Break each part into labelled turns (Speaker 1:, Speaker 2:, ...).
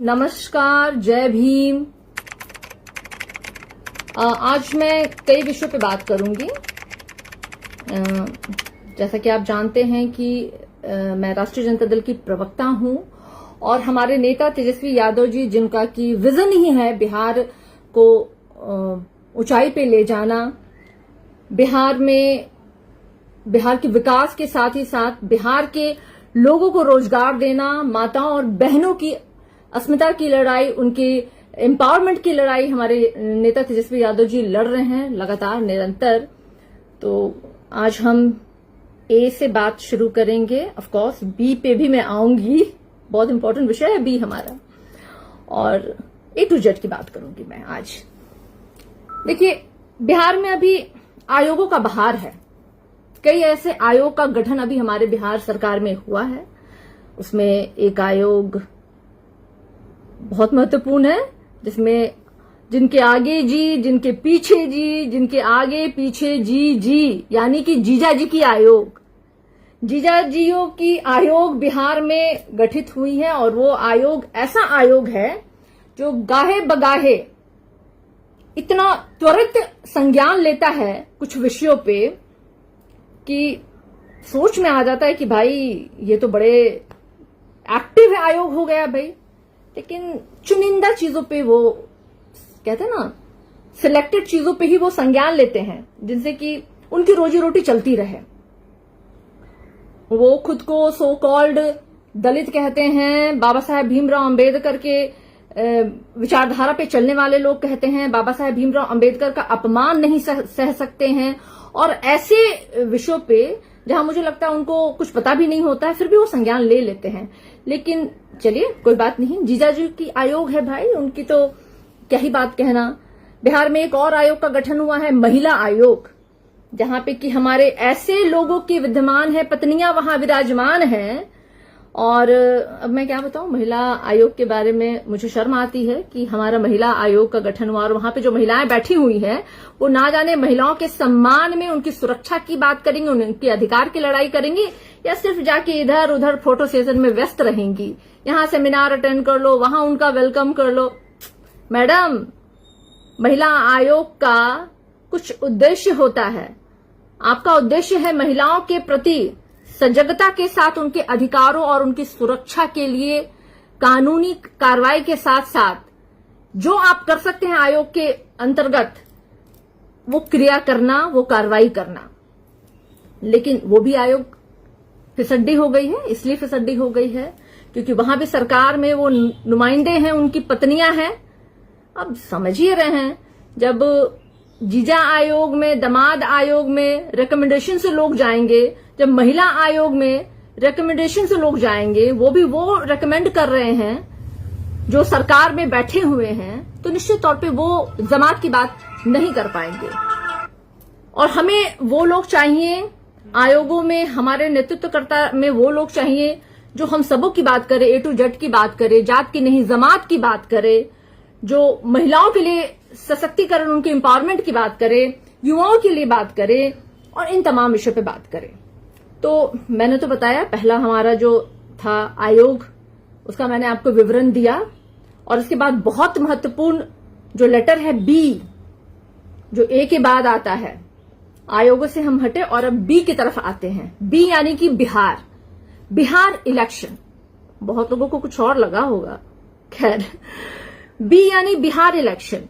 Speaker 1: नमस्कार, जय भीम। आज मैं कई विषयों पे बात करूंगी। जैसा कि आप जानते हैं कि मैं राष्ट्रीय जनता दल की प्रवक्ता हूं और हमारे नेता तेजस्वी यादव जी, जिनका की विजन ही है बिहार को ऊंचाई पे ले जाना, बिहार के विकास के साथ ही साथ बिहार के लोगों को रोजगार देना, माताओं और बहनों की अस्मिता की लड़ाई, उनकी एम्पावरमेंट की लड़ाई हमारे नेता तेजस्वी यादव जी लड़ रहे हैं लगातार, निरंतर। तो आज हम ए से बात शुरू करेंगे। ऑफ कोर्स बी पे भी मैं आऊंगी, बहुत इंपॉर्टेंट विषय है बी हमारा, और ए टू जेड की बात करूंगी मैं आज। देखिए, बिहार में अभी आयोगों का बहार है। कई ऐसे आयोग का गठन अभी हमारे बिहार सरकार में हुआ है। उसमें एक आयोग बहुत महत्वपूर्ण है, जिसमें जिनके आगे जी, जिनके पीछे जी, जिनके आगे पीछे जी, यानी कि जीजा जी की आयोग, जीजा जियों की आयोग बिहार में गठित हुई है। और वो आयोग ऐसा आयोग है जो गाहे बगाहे इतना त्वरित संज्ञान लेता है कुछ विषयों पे कि सोच में आ जाता है कि भाई ये तो बड़े एक्टिव आयोग हो गया भाई। लेकिन चुनिंदा चीजों पे, वो कहते हैं ना, सिलेक्टेड चीजों पे ही वो संज्ञान लेते हैं, जिनसे कि उनकी रोजी रोटी चलती रहे। वो खुद को सो कॉल्ड दलित कहते हैं, बाबा साहेब भीमराव अंबेडकर के विचारधारा पे चलने वाले लोग कहते हैं, बाबा साहेब भीमराव अंबेडकर का अपमान नहीं सह सकते हैं। और ऐसे विषयों पे जहां मुझे लगता है उनको कुछ पता भी नहीं होता है, फिर भी वो संज्ञान ले लेते हैं। लेकिन चलिए, कोई बात नहीं, जीजा जी की आयोग है भाई, उनकी तो क्या ही बात कहना। बिहार में एक और आयोग का गठन हुआ है, महिला आयोग, जहां पे कि हमारे ऐसे लोगों के विद्यमान है, पत्नियां वहां विराजमान हैं। और अब मैं क्या बताऊं, महिला आयोग के बारे में मुझे शर्म आती है कि हमारा महिला आयोग का गठन हुआ और वहां पे जो महिलाएं बैठी हुई हैं वो ना जाने महिलाओं के सम्मान में, उनकी सुरक्षा की बात करेंगी, उनके अधिकार की लड़ाई करेंगी, या सिर्फ जाके इधर उधर फोटो सेशन में व्यस्त रहेंगी। यहां सेमिनार अटेंड कर लो, वहां उनका वेलकम कर लो। मैडम, महिला आयोग का कुछ उद्देश्य होता है। आपका उद्देश्य है महिलाओं के प्रति सजगता के साथ उनके अधिकारों और उनकी सुरक्षा के लिए कानूनी कार्रवाई के साथ साथ जो आप कर सकते हैं आयोग के अंतर्गत, वो क्रिया करना, वो कार्रवाई करना। लेकिन वो भी आयोग फिसड्डी हो गई है। इसलिए फिसड्डी हो गई है क्योंकि वहां भी सरकार में वो नुमाइंदे हैं, उनकी पत्नियां हैं। अब समझिए रहे हैं, जब जीजा आयोग में, दामाद आयोग में रिकमेंडेशन से लोग जाएंगे, जब महिला आयोग में रिकमेंडेशन से लोग जाएंगे, वो भी वो रिकमेंड कर रहे हैं जो सरकार में बैठे हुए हैं, तो निश्चित तौर पे वो जमात की बात नहीं कर पाएंगे। और हमें वो लोग चाहिए आयोगों में, हमारे नेतृत्वकर्ता में वो लोग चाहिए जो हम सबों की बात करे, ए टू जेड की बात करे, जात की नहीं जमात की बात करे, जो महिलाओं के लिए सशक्तिकरण, उनके एम्पावरमेंट की बात करे, युवाओं के लिए बात करे और इन तमाम विषयों पे बात करे। तो मैंने तो बताया, पहला हमारा जो था आयोग, उसका मैंने आपको विवरण दिया। और इसके बाद बहुत महत्वपूर्ण जो लेटर है बी, जो ए के बाद आता है, आयोगों से हम हटे और अब बी की तरफ आते हैं। बी यानी कि बिहार इलेक्शन। बहुत लोगों को कुछ और लगा होगा, खैर, बी यानी बिहार इलेक्शन।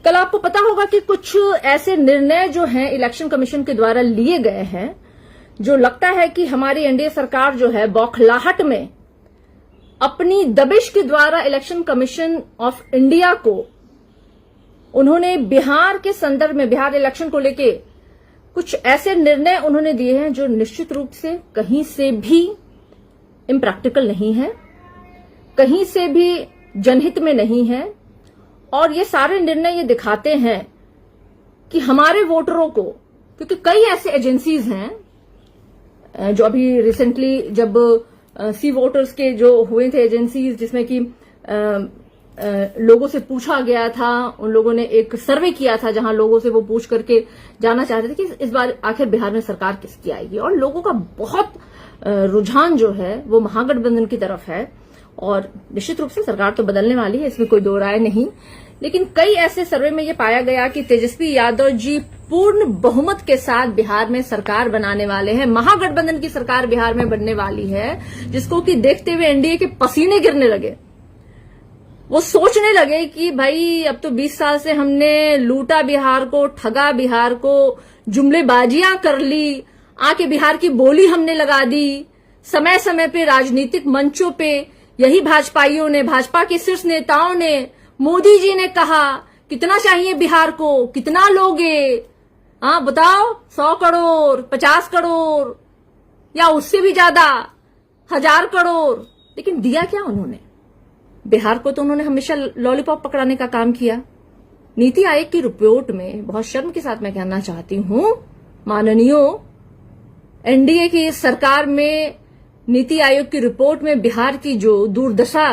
Speaker 1: कल आपको पता होगा कि कुछ ऐसे निर्णय जो हैं इलेक्शन कमीशन के द्वारा लिए गए हैं, जो लगता है कि हमारी एनडीए सरकार जो है बौखलाहट में अपनी दबिश के द्वारा इलेक्शन कमीशन ऑफ इंडिया को, उन्होंने बिहार के संदर्भ में, बिहार इलेक्शन को लेके कुछ ऐसे निर्णय उन्होंने दिए हैं जो निश्चित रूप से कहीं से भी इम्प्रैक्टिकल नहीं है, कहीं से भी जनहित में नहीं है। और ये सारे निर्णय ये दिखाते हैं कि हमारे वोटरों को, क्योंकि कई ऐसे एजेंसीज हैं जो अभी रिसेंटली जब सी वोटर्स के जो हुए थे एजेंसीज, जिसमें कि लोगों से पूछा गया था, उन लोगों ने एक सर्वे किया था जहां लोगों से वो पूछ करके जानना चाहते थे कि इस बार आखिर बिहार में सरकार किसकी आएगी। और लोगों का बहुत रुझान जो है वो महागठबंधन की तरफ है। और निश्चित रूप से सरकार तो बदलने वाली है, इसमें कोई दो राय नहीं। लेकिन कई ऐसे सर्वे में ये पाया गया कि तेजस्वी यादव जी पूर्ण बहुमत के साथ बिहार में सरकार बनाने वाले हैं। महागठबंधन की सरकार बिहार में बनने वाली है, जिसको कि देखते हुए एनडीए के पसीने गिरने लगे। वो सोचने लगे कि भाई अब तो 20 साल से हमने लूटा बिहार को, ठगा बिहार को, जुमलेबाजियां कर ली, आके बिहार की बोली हमने लगा दी। समय समय पे राजनीतिक मंचों पे यही भाजपाइयों ने, भाजपा के शीर्ष नेताओं ने, मोदी जी ने कहा कितना चाहिए बिहार को, कितना लोगे, हाँ बताओ, 100 करोड़, 50 करोड़ या उससे भी ज्यादा, 1000 करोड़। लेकिन दिया क्या उन्होंने? बिहार को तो उन्होंने हमेशा लॉलीपॉप पकड़ाने का काम किया। नीति आयोग की रिपोर्ट में, बहुत शर्म के साथ मैं कहना चाहती हूं, माननीयों, एनडीए की सरकार में नीति आयोग की रिपोर्ट में बिहार की जो दुर्दशा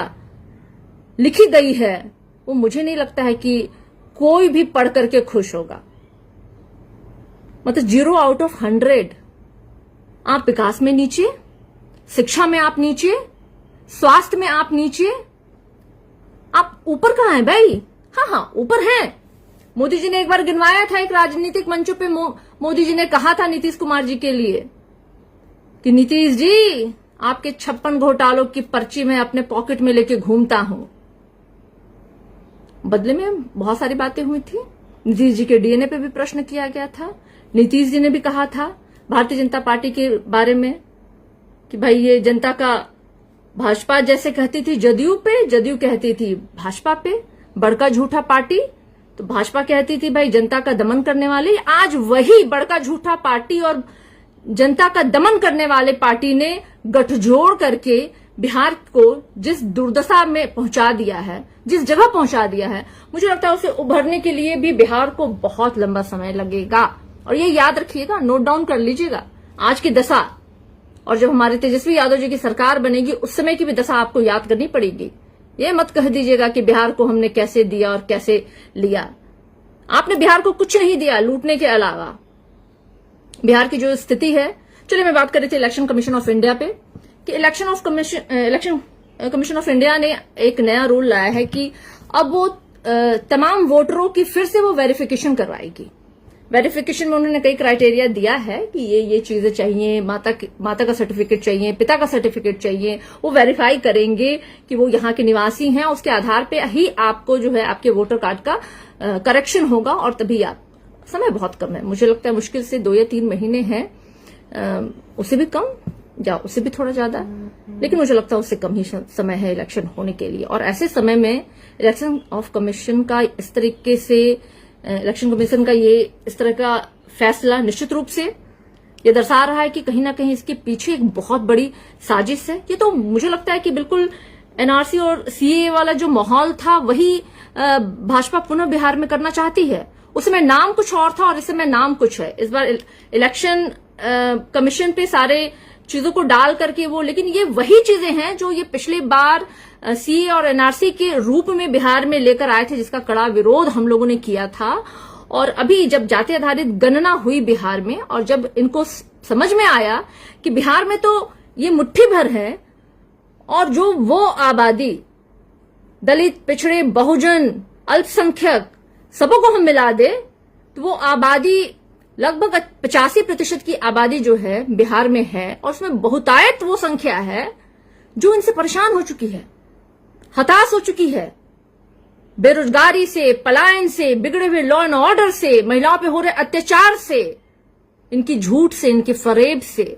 Speaker 1: लिखी गई है, वो मुझे नहीं लगता है कि कोई भी पढ़ करके खुश होगा। मतलब 0 आउट ऑफ 100। आप विकास में नीचे, शिक्षा में आप नीचे, स्वास्थ्य में आप नीचे, आप ऊपर कहां हैं भाई? हाँ, ऊपर हैं। मोदी जी ने एक बार गिनवाया था एक राजनीतिक मंचों पे, मोदी जी ने कहा था नीतीश कुमार जी के लिए कि नीतीश जी, आपके 56 घोटालों की पर्ची मैं अपने पॉकेट में लेके घूमता हूं। बदले में बहुत सारी बातें हुई थी। नीतीश जी के डीएनए पे भी प्रश्न किया गया था। नीतीश जी ने भी कहा था भारतीय जनता पार्टी के बारे में कि भाई ये जनता का, भाजपा जैसे कहती थी जदयू पे, जदयू कहती थी भाजपा पे, बड़का झूठा पार्टी। तो भाजपा कहती थी भाई जनता का दमन करने वाली। आज वही बड़का झूठा पार्टी और जनता का दमन करने वाले पार्टी ने गठजोड़ करके बिहार को जिस दुर्दशा में पहुंचा दिया है, जिस जगह पहुंचा दिया है, मुझे लगता है उसे उभरने के लिए भी बिहार को बहुत लंबा समय लगेगा। और ये याद रखिएगा, नोट डाउन कर लीजिएगा, आज की दशा और जब हमारे तेजस्वी यादव जी की सरकार बनेगी उस समय की भी दशा आपको याद करनी पड़ेगी। ये मत कह दीजिएगा कि बिहार को हमने कैसे दिया और कैसे लिया। आपने बिहार को कुछ नहीं दिया लूटने के अलावा। बिहार की जो स्थिति है, चलिए मैं बात कर रही थी इलेक्शन कमीशन ऑफ इंडिया पे कि इलेक्शन कमीशन ऑफ इंडिया ने एक नया रूल लाया है कि अब वो तमाम वोटरों की फिर से वो वेरिफिकेशन करवाएगी। वेरिफिकेशन में उन्होंने कई क्राइटेरिया दिया है कि ये चीजें चाहिए, माता का सर्टिफिकेट चाहिए, पिता का सर्टिफिकेट चाहिए, वो वेरीफाई करेंगे कि वो यहाँ के निवासी हैं। उसके आधार पे ही आपको जो है आपके वोटर कार्ड का करेक्शन होगा और तभी आप, समय बहुत कम है, मुझे लगता है मुश्किल से 2 या 3 महीने हैं, उससे भी कम या उससे भी थोड़ा ज्यादा, लेकिन मुझे लगता है उससे कम ही समय है इलेक्शन होने के लिए। और ऐसे समय में इलेक्शन कमीशन का इस तरह का फैसला निश्चित रूप से ये दर्शा रहा है कि कहीं ना कहीं इसके पीछे एक बहुत बड़ी साजिश है। ये तो मुझे लगता है कि बिल्कुल एनआरसी और सीएए वाला जो माहौल था वही भाजपा पुनः बिहार में करना चाहती है। उस समय नाम कुछ और था और इस समय नाम कुछ है। इस बार इलेक्शन कमीशन पे सारे चीजों को डाल करके वो, लेकिन ये वही चीजें हैं जो ये पिछली बार सीए और एनआरसी के रूप में बिहार में लेकर आए थे, जिसका कड़ा विरोध हम लोगों ने किया था। और अभी जब जाति आधारित गणना हुई बिहार में और जब इनको समझ में आया कि बिहार में तो ये मुट्ठी भर है और जो वो आबादी दलित, पिछड़े, बहुजन, अल्पसंख्यक सबों को हम मिला दे तो वो आबादी लगभग 85% की आबादी जो है बिहार में है और उसमें बहुतायत वो संख्या है जो इनसे परेशान हो चुकी है, हताश हो चुकी है, बेरोजगारी से, पलायन से, बिगड़े हुए लॉ एंड ऑर्डर से, महिलाओं पे हो रहे अत्याचार से, इनकी झूठ से, इनके फरेब से।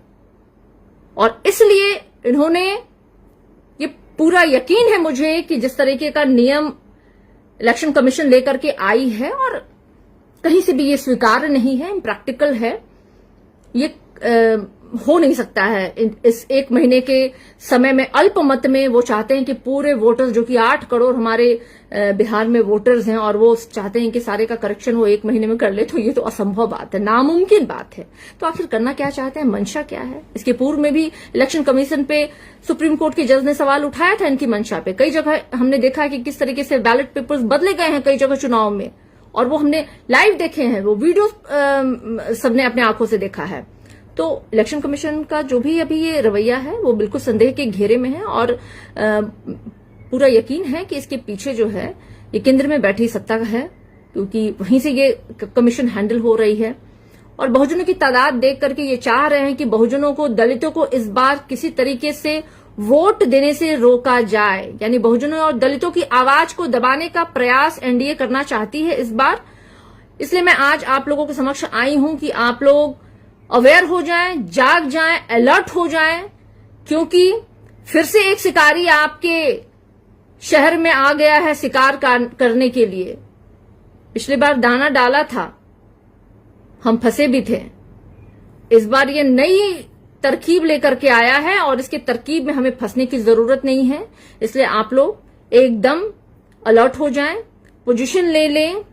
Speaker 1: और इसलिए इन्होंने, ये पूरा यकीन है मुझे कि जिस तरीके का नियम इलेक्शन कमीशन लेकर के आई है और कहीं से भी ये स्वीकार्य नहीं है, इम्प्रैक्टिकल है, ये हो नहीं सकता है। इस 1 महीने के समय में अल्पमत में वो चाहते हैं कि पूरे वोटर्स, जो कि 8 करोड़ हमारे बिहार में वोटर्स हैं, और वो चाहते हैं कि सारे का करेक्शन वो 1 महीने में कर ले, तो ये तो असंभव बात है, नामुमकिन बात है। तो आखिर करना क्या चाहते हैं, मंशा क्या है? इसके पूर्व में भी इलेक्शन कमीशन पे सुप्रीम कोर्ट के जज ने सवाल उठाया था इनकी मंशा पे। कई जगह हमने देखा कि किस तरीके से बैलेट पेपर्स बदले गए हैं कई जगह चुनाव में, और वो हमने लाइव देखे हैं, वो वीडियो सबने अपने आंखों से देखा है। तो इलेक्शन कमीशन का जो भी अभी ये रवैया है वो बिल्कुल संदेह के घेरे में है और पूरा यकीन है कि इसके पीछे जो है ये केंद्र में बैठी सत्ता है, क्योंकि वहीं से ये कमीशन हैंडल हो रही है। और बहुजनों की तादाद देख करके ये चाह रहे हैं कि बहुजनों को, दलितों को इस बार किसी तरीके से वोट देने से रोका जाए, यानी बहुजनों और दलितों की आवाज को दबाने का प्रयास एनडीए करना चाहती है इस बार। इसलिए मैं आज आप लोगों के समक्ष आई हूं कि आप लोग अवेयर हो जाएं, जाग जाएं, अलर्ट हो जाएं, क्योंकि फिर से एक शिकारी आपके शहर में आ गया है शिकार करने के लिए। पिछली बार दाना डाला था, हम फंसे भी थे। इस बार ये नई तरकीब लेकर के आया है और इसके तरकीब में हमें फंसने की जरूरत नहीं है। इसलिए आप लोग एकदम अलर्ट हो जाएं, पोजीशन ले लें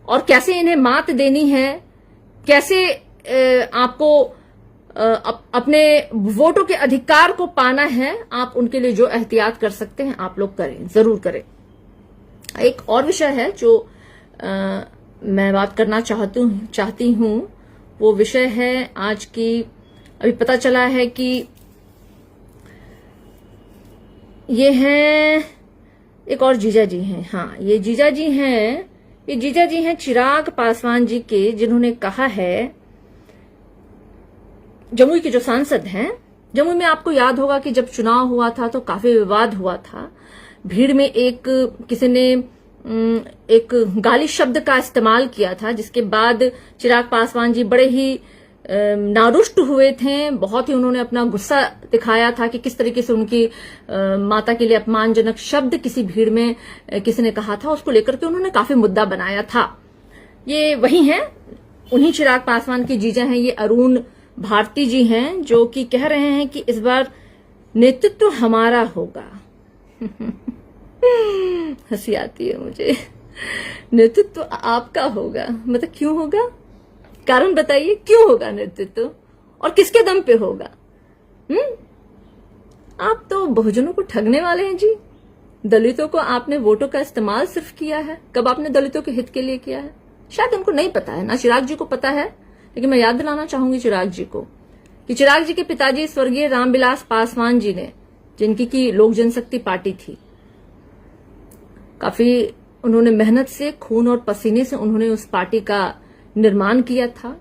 Speaker 1: और कैसे इन्हें मात देनी है, कैसे आपको अपने वोटों के अधिकार को पाना है, आप उनके लिए जो एहतियात कर सकते हैं आप लोग करें, जरूर करें। एक और विषय है जो मैं बात करना चाहती हूं, वो विषय है आज की। अभी पता चला है कि ये हैं एक और जीजा जी हैं। हाँ, ये जीजा जी हैं चिराग पासवान जी के, जिन्होंने कहा है, जमुई के जो सांसद हैं, जमुई में आपको याद होगा कि जब चुनाव हुआ था तो काफी विवाद हुआ था। भीड़ में किसी ने एक गाली शब्द का इस्तेमाल किया था, जिसके बाद चिराग पासवान जी बड़े ही नारुष्ट हुए थे। बहुत ही उन्होंने अपना गुस्सा दिखाया था कि किस तरीके से उनकी माता के लिए अपमानजनक शब्द किसी भीड़ में किसी ने कहा था, उसको लेकर के उन्होंने काफी मुद्दा बनाया था। ये वही हैं, उन्हीं चिराग पासवान के जीजा हैं, ये अरुण भारती जी हैं, जो कि कह रहे हैं कि इस बार नेतृत्व हमारा होगा। हंसी आती है मुझे। नेतृत्व आपका होगा, मतलब क्यों होगा? कारण बताइए, क्यों होगा नेतृत्व और किसके दम पे होगा? आप तो बहुजनों को ठगने वाले हैं जी। दलितों को आपने वोटों का इस्तेमाल सिर्फ किया है, कब आपने दलितों के हित के लिए किया है? शायद उनको नहीं पता है, ना चिराग जी को पता है, लेकिन मैं याद दिलाना चाहूंगी चिराग जी को कि चिराग जी के पिताजी स्वर्गीय रामविलास पासवान जी ने, जिनकी की लोक जनशक्ति पार्टी थी, काफी उन्होंने मेहनत से, खून और पसीने से उन्होंने उस पार्टी का निर्माण किया था।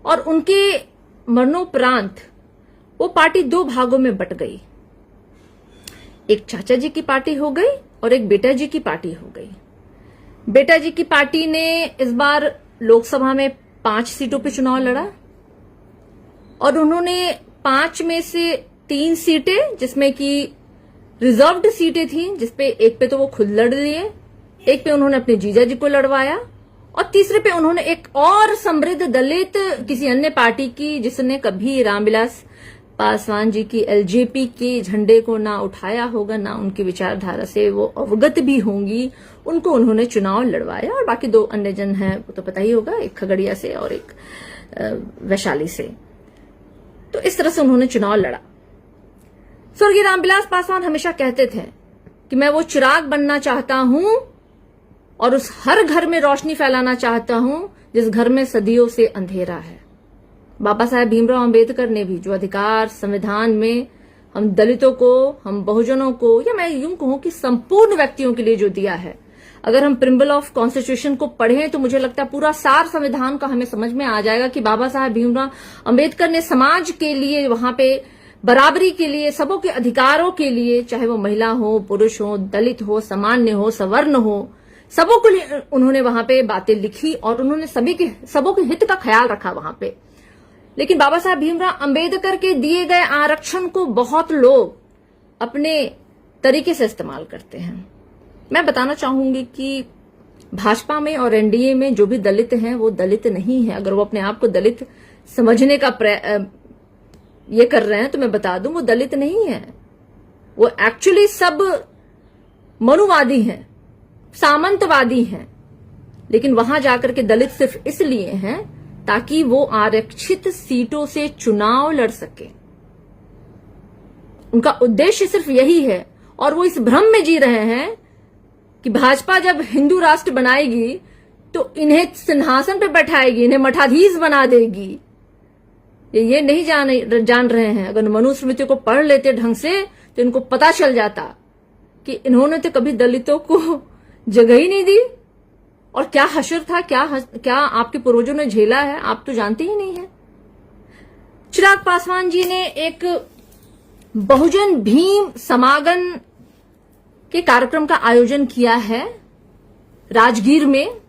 Speaker 1: और उनके मरणोपरांत वो पार्टी दो भागों में बट गई। एक चाचा जी की पार्टी हो गई और एक बेटा जी की पार्टी हो गई। बेटा जी की पार्टी ने इस बार लोकसभा में 5 सीटों पे चुनाव लड़ा और उन्होंने 5 में से 3 सीटें, जिसमें कि रिजर्व्ड सीटें थी, जिसपे एक पे तो वो खुद लड़ लिए, एक पे उन्होंने अपने जीजा जी को लड़वाया और तीसरे पे उन्होंने एक और समृद्ध दलित किसी अन्य पार्टी की, जिसने कभी रामविलास पासवान जी की एलजेपी के झंडे को ना उठाया होगा, ना उनकी विचारधारा से वो अवगत भी होंगी, उनको उन्होंने चुनाव लड़वाया। और बाकी 2 अन्य जन हैं, वो तो पता ही होगा, एक खगड़िया से और एक वैशाली से। तो इस तरह से उन्होंने चुनाव लड़ा। स्वर्गीय रामविलास पासवान हमेशा कहते थे कि मैं वो चिराग बनना चाहता हूं और उस हर घर में रोशनी फैलाना चाहता हूं जिस घर में सदियों से अंधेरा है। बाबा साहेब भीमराव अंबेडकर ने भी जो अधिकार संविधान में हम दलितों को, हम बहुजनों को, या मैं यूं कहूं कि संपूर्ण व्यक्तियों के लिए जो दिया है, अगर हम प्रिम्बल ऑफ कॉन्स्टिट्यूशन को पढ़ें तो मुझे लगता है पूरा सार संविधान का हमें समझ में आ जाएगा कि बाबा साहेब भीमराव अंबेडकर ने समाज के लिए, वहां पे बराबरी के लिए, सबों के अधिकारों के लिए, चाहे वो महिला हो, पुरुष हो, दलित हो, सामान्य हो, सवर्ण हो, सबों के लिए उन्होंने वहां पे बातें लिखी और उन्होंने सबों के हित का ख्याल रखा वहां पे। लेकिन बाबा साहब भीमराव अंबेडकर के दिए गए आरक्षण को बहुत लोग अपने तरीके से इस्तेमाल करते हैं। मैं बताना चाहूंगी कि भाजपा में और एनडीए में जो भी दलित हैं वो दलित नहीं है। अगर वो अपने आप को दलित समझने का ये कर रहे हैं तो मैं बता दूं वो दलित नहीं है, वो एक्चुअली सब मनुवादी हैं, सामंतवादी हैं। लेकिन वहां जाकर के दलित सिर्फ इसलिए हैं ताकि वो आरक्षित सीटों से चुनाव लड़ सके। उनका उद्देश्य सिर्फ यही है और वो इस भ्रम में जी रहे हैं कि भाजपा जब हिंदू राष्ट्र बनाएगी तो इन्हें सिंहासन पे बैठाएगी, इन्हें मठाधीश बना देगी। ये नहीं जान रहे हैं। अगर मनुस्मृति को पढ़ लेते ढंग से तो इनको पता चल जाता कि इन्होंने तो कभी दलितों को जगह ही नहीं दी, और क्या हशर था, क्या आपके पूर्वजों ने झेला है, आप तो जानते ही नहीं है। चिराग पासवान जी ने एक बहुजन भीम समागम के कार्यक्रम का आयोजन किया है राजगीर में।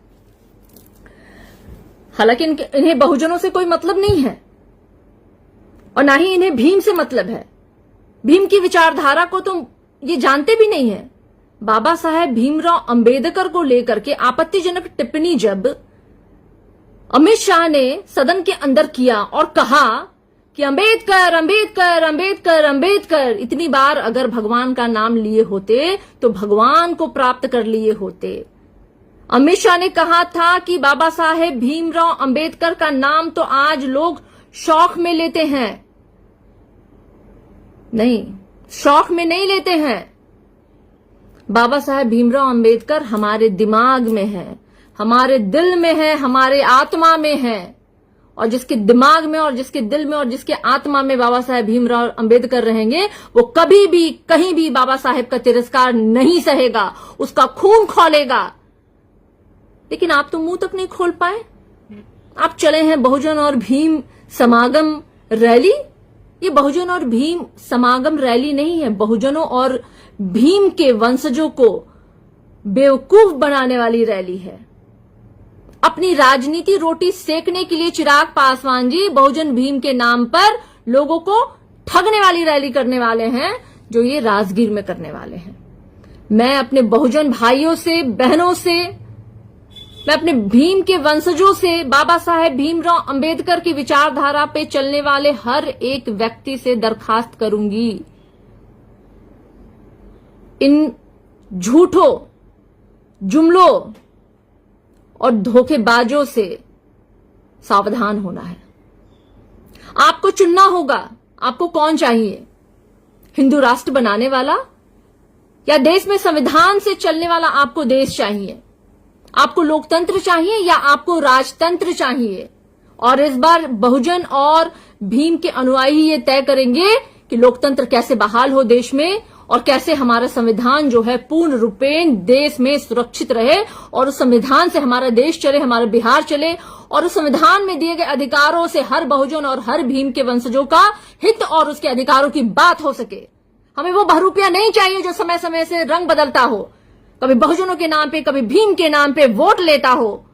Speaker 1: हालांकि इन्हें बहुजनों से कोई मतलब नहीं है और ना ही इन्हें भीम से मतलब है। भीम की विचारधारा को तो ये जानते भी नहीं है। बाबा साहेब भीमराव अंबेडकर को लेकर के आपत्तिजनक टिप्पणी जब अमित शाह ने सदन के अंदर किया और कहा कि अंबेडकर अंबेडकर अंबेडकर अंबेडकर, इतनी बार अगर भगवान का नाम लिए होते तो भगवान को प्राप्त कर लिए होते। अमित शाह ने कहा था कि बाबा साहेब भीमराव अंबेडकर का नाम तो आज लोग शौक में लेते हैं, नहीं, शौक में नहीं लेते हैं। बाबा साहेब भीमराव अंबेडकर हमारे दिमाग में है, हमारे दिल में है, हमारे आत्मा में है। और जिसके दिमाग में और जिसके दिल में और जिसके आत्मा में बाबा साहेब भीमराव अंबेडकर रहेंगे, वो कभी भी कहीं भी बाबा साहेब का तिरस्कार नहीं सहेगा, उसका खून खौलेगा। लेकिन आप तो मुंह तक नहीं खोल पाए। आप चले हैं बहुजन और भीम समागम रैली। ये बहुजन और भीम समागम रैली नहीं है, बहुजनों और भीम के वंशजों को बेवकूफ बनाने वाली रैली है। अपनी राजनीति रोटी सेकने के लिए चिराग पासवान जी बहुजन भीम के नाम पर लोगों को ठगने वाली रैली करने वाले हैं, जो ये राजगीर में करने वाले हैं। मैं अपने बहुजन भाइयों से, बहनों से, मैं अपने भीम के वंशजों से, बाबा साहेब भीमराव अंबेडकर की विचारधारा पे चलने वाले हर एक व्यक्ति से दरखास्त करूंगी, इन झूठों, जुमलों और धोखेबाजों से सावधान होना है। आपको चुनना होगा, आपको कौन चाहिए, हिंदू राष्ट्र बनाने वाला या देश में संविधान से चलने वाला आपको देश चाहिए? आपको लोकतंत्र चाहिए या आपको राजतंत्र चाहिए? और इस बार बहुजन और भीम के अनुयायी ये तय करेंगे कि लोकतंत्र कैसे बहाल हो देश में और कैसे हमारा संविधान जो है पूर्ण रूपेण देश में सुरक्षित रहे और उस संविधान से हमारा देश चले, हमारा बिहार चले और उस संविधान में दिए गए अधिकारों से हर बहुजन और हर भीम के वंशजों का हित और उसके अधिकारों की बात हो सके। हमें वो बहरूपिया नहीं चाहिए जो समय समय से रंग बदलता हो, कभी बहुजनों के नाम पे, कभी भीम के नाम पे वोट लेता हो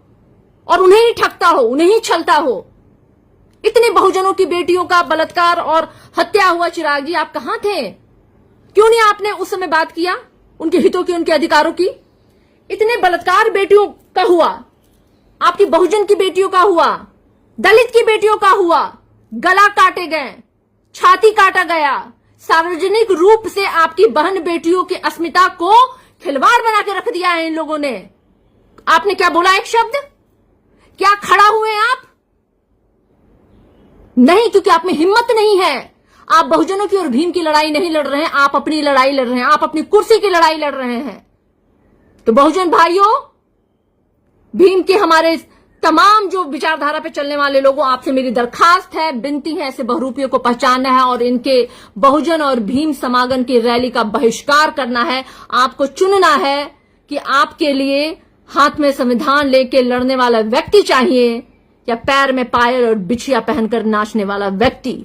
Speaker 1: और उन्हें ही ठगता हो, उन्हें ही छलता हो। इतने बहुजनों की बेटियों का बलात्कार और हत्या हुआ, चिराग जी आप कहां थे? क्यों नहीं आपने उस समय बात किया उनके हितों की, उनके अधिकारों की? इतने बलात्कार बेटियों का हुआ, आपकी बहुजन की बेटियों का हुआ, दलित की बेटियों का हुआ, गला काटे गए, छाती काटा गया, सार्वजनिक रूप से आपकी बहन बेटियों की अस्मिता को खिलवाड़ बना के रख दिया है इन लोगों ने। आपने क्या बोला एक शब्द? क्या खड़ा हुए आप? नहीं, क्योंकि आप में हिम्मत नहीं है। आप बहुजनों की और भीम की लड़ाई नहीं लड़ रहे हैं, आप अपनी लड़ाई लड़ रहे हैं, आप अपनी कुर्सी की लड़ाई लड़ रहे हैं। तो बहुजन भाइयों, भीम के हमारे तमाम जो विचारधारा पे चलने वाले लोगों, आपसे मेरी दरखास्त है, विनती है, ऐसे बहुरूपियों को पहचानना है और इनके बहुजन और भीम समागम की रैली का बहिष्कार करना है। आपको चुनना है कि आपके लिए हाथ में संविधान लेके लड़ने वाला व्यक्ति चाहिए या पैर में पायल और बिछिया पहनकर नाचने वाला व्यक्ति,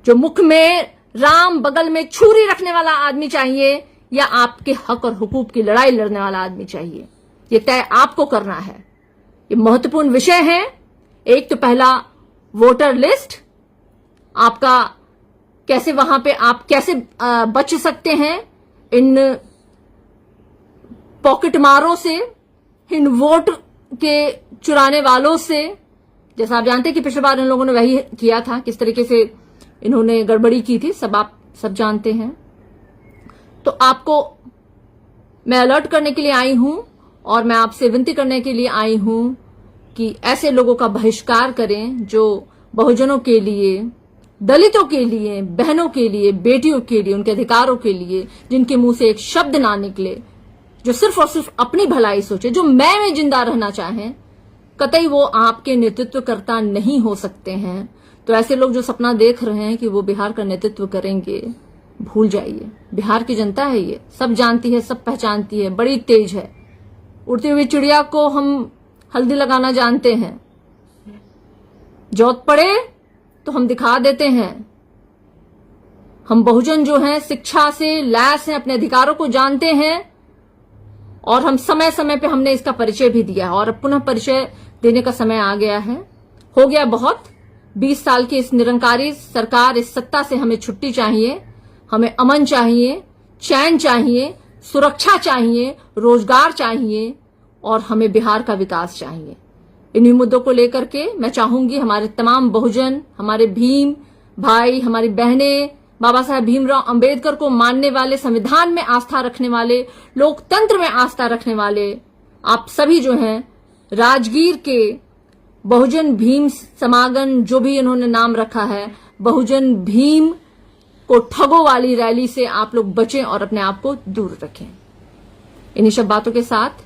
Speaker 1: जो मुख में राम बगल में छुरी रखने वाला आदमी चाहिए, या आपके हक और हुकूक की लड़ाई लड़ने वाला आदमी चाहिए। ये तय आपको करना है। ये महत्वपूर्ण विषय है। एक तो पहला वोटर लिस्ट, आपका कैसे वहां पे आप कैसे बच सकते हैं इन पॉकेट मारों से, इन वोट के चुराने वालों से। जैसा आप जानते हैं कि पिछली बार इन लोगों ने वही किया था, किस तरीके से इन्होंने गड़बड़ी की थी, सब आप सब जानते हैं। तो आपको मैं अलर्ट करने के लिए आई हूं और मैं आपसे विनती करने के लिए आई हूं कि ऐसे लोगों का बहिष्कार करें जो बहुजनों के लिए, दलितों के लिए, बहनों के लिए, बेटियों के लिए, उनके अधिकारों के लिए, जिनके मुंह से एक शब्द ना निकले, जो सिर्फ और सिर्फ अपनी भलाई सोचे, जो मैं में जिंदा रहना चाहें, कतई वो आपके नेतृत्वकर्ता नहीं हो सकते हैं। तो ऐसे लोग जो सपना देख रहे हैं कि वो बिहार का नेतृत्व करेंगे, भूल जाइए। बिहार की जनता है, ये सब जानती है, सब पहचानती है, बड़ी तेज है। उड़ती हुई चिड़िया को हम हल्दी लगाना जानते हैं, जरूरत पड़े तो हम दिखा देते हैं। हम बहुजन जो हैं शिक्षा से लैस हैं, अपने अधिकारों को जानते हैं और हम समय समय पे हमने इसका परिचय भी दिया है और अब पुनः परिचय देने का समय आ गया है। हो गया बहुत। 20 साल की इस निरंकारी सरकार, इस सत्ता से हमें छुट्टी चाहिए। हमें अमन चाहिए, चैन चाहिए, सुरक्षा चाहिए, रोजगार चाहिए और हमें बिहार का विकास चाहिए। इन्हीं मुद्दों को लेकर के मैं चाहूंगी हमारे तमाम बहुजन, हमारे भीम भाई, हमारी बहनें, बाबा साहेब भीमराव अंबेडकर को मानने वाले, संविधान में आस्था रखने वाले, लोकतंत्र में आस्था रखने वाले आप सभी जो हैं, राजगीर के बहुजन भीम समागम, जो भी इन्होंने नाम रखा है, बहुजन भीम को ठगों वाली रैली से आप लोग बचें और अपने आप को दूर रखें। इन्हीं सब बातों के साथ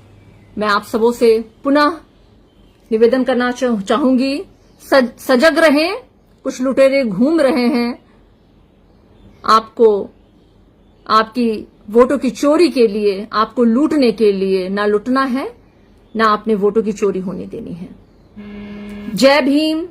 Speaker 1: मैं आप सबों से पुनः निवेदन करना चाहूंगी, सजग रहें। कुछ लुटेरे घूम रहे हैं आपको, आपकी वोटों की चोरी के लिए, आपको लूटने के लिए। ना लूटना है, ना अपने वोटों की चोरी होने देनी है। जय भीम।